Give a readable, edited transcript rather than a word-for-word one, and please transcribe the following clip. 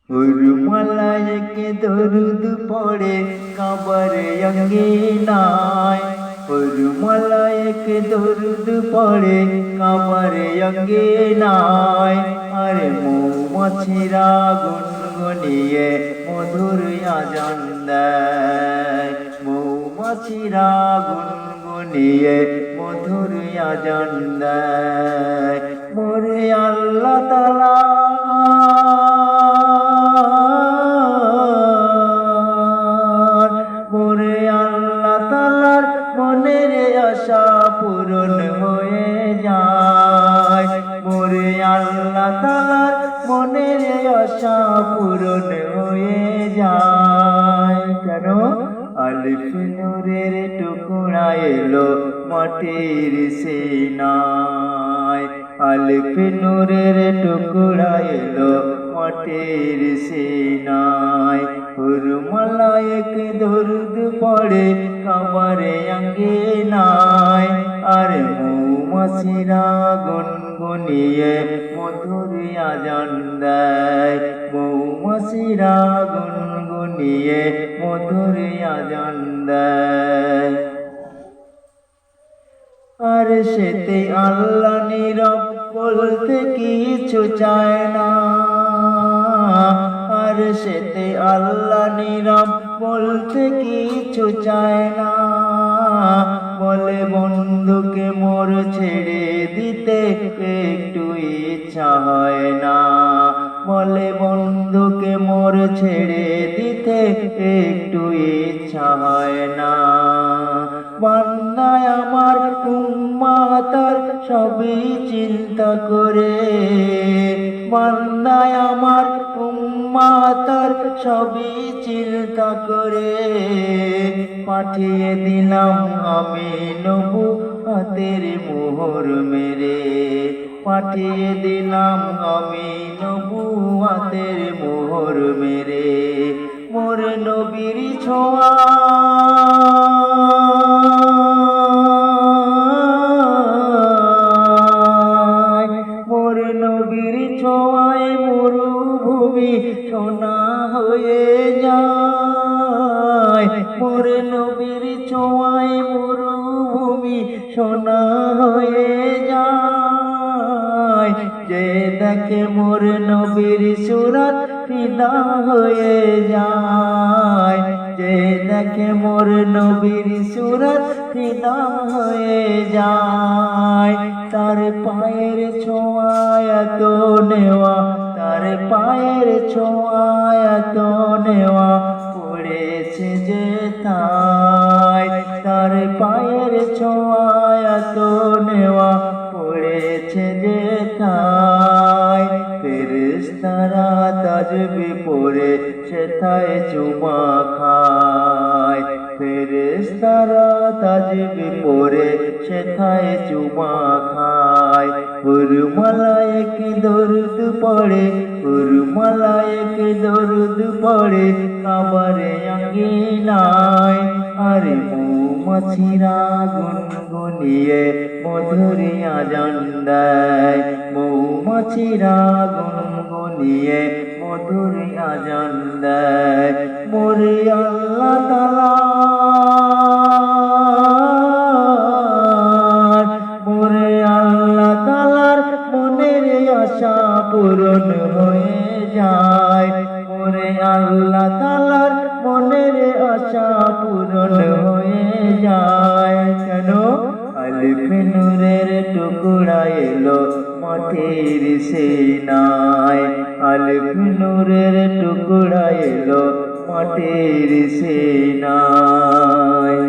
হুরমালায়কে দরুদ পড়ে কাবার অঙ্গিনায়, হুরমালায়কে দরুদ পড়ে কাবার অঙ্গিনায়। আরে মৌমাছিরা গুনগুনিয়ে মধুর আজান দেয়, মৌমাছিরা গুনগুনিয়ে মধুর আজান দেয়। মোরে আল্লাহ তাআলা মনের আশা পূরণ হয়ে যায়, মোরে আল্লাহ তাআলার মনের আশা পূরণ হয়ে যায়। কেন? আলিফ নূরের টুকরা এলো মাটির সিনায়, আলিফ নূরের টুকরা এলো মাটির সিনায়। হুরমালায়েক দরুদ পড়ে কাবার অঙ্গিনায়, আর মৌমাছিরা গুনগুনিয়ে মধুর আজান দেয়, মৌমাছিরা গুনগুনিয়ে মধুর আজান দেয়। আর সেতে আল্লাহ নীরব বলতে কিছু চায় না, আর সেতে আল্লাহ নীরব বলতে কিছু চায় না। বলে বন্ধুকে মোর ছেড়ে দিতে একটু ইচ্ছা হয় না, বলে বন্ধুকে মোর ছেড়ে দিতে একটু ইচ্ছা হয় না। বান্দায় আমার উম্মাতার সবই চিন্তা করে, বান্দায় আমার উম্মাতার সবই চিন্তা করে। পাঠিয়ে দিলাম আমি নবুয়তের মোহর মেরে, পাঠিয়ে দিলাম আমি নবুয়তের মোহর মেরে। মোর নবীর ছোঁয়া ছোঁয়ায় মরুভূমি সোনা হয়ে যায়, মোর নবীর ছোঁয়ায় মরুভূমি সোনা হয়ে যায়। যে দেখে মোর নবীর সুরত ফিদা হয়ে যায়, যে দেখে মোর নবীর সুরত ফিদা হয়ে যায়। তার পায়ের ছোঁয়ায় এত নেওয়া, তার পায়ের ছোঁয়ায় এত নেওয়া পড়েছে যে তাই, তার পায়ের ছোঁয়ায় এত নেওয়া পড়েছে যে তাই। ফেরেশতারা তাসবিহ পড়ে সেথায় চুমা খায়, ফেরেশতারা তাসবিহ পড়ে সেথায় চুমা খায়। হুরমালায়েক দরুদ পড়ে, হুরমালায়েক দরুদ পড়ে কাবার অঙ্গিনায়। আর মৌমাছিরা গুনগুনিয়ে মধুর আজান দেয়, মৌমাছিরা গুনগুনিয়ে মধুর আজান দেয়। মোরে আল্লাহ তাআলা আশা পূরণ হয়ে যায়, মোরে আল্লাহ তাআলার মনের আশা পূরণ হয়ে যায়। কেন? আলিফ নূরের টুকরা এলো মাটির সিনায়, আলিফ নূরের টুকরা এলো মাটির সিনায়।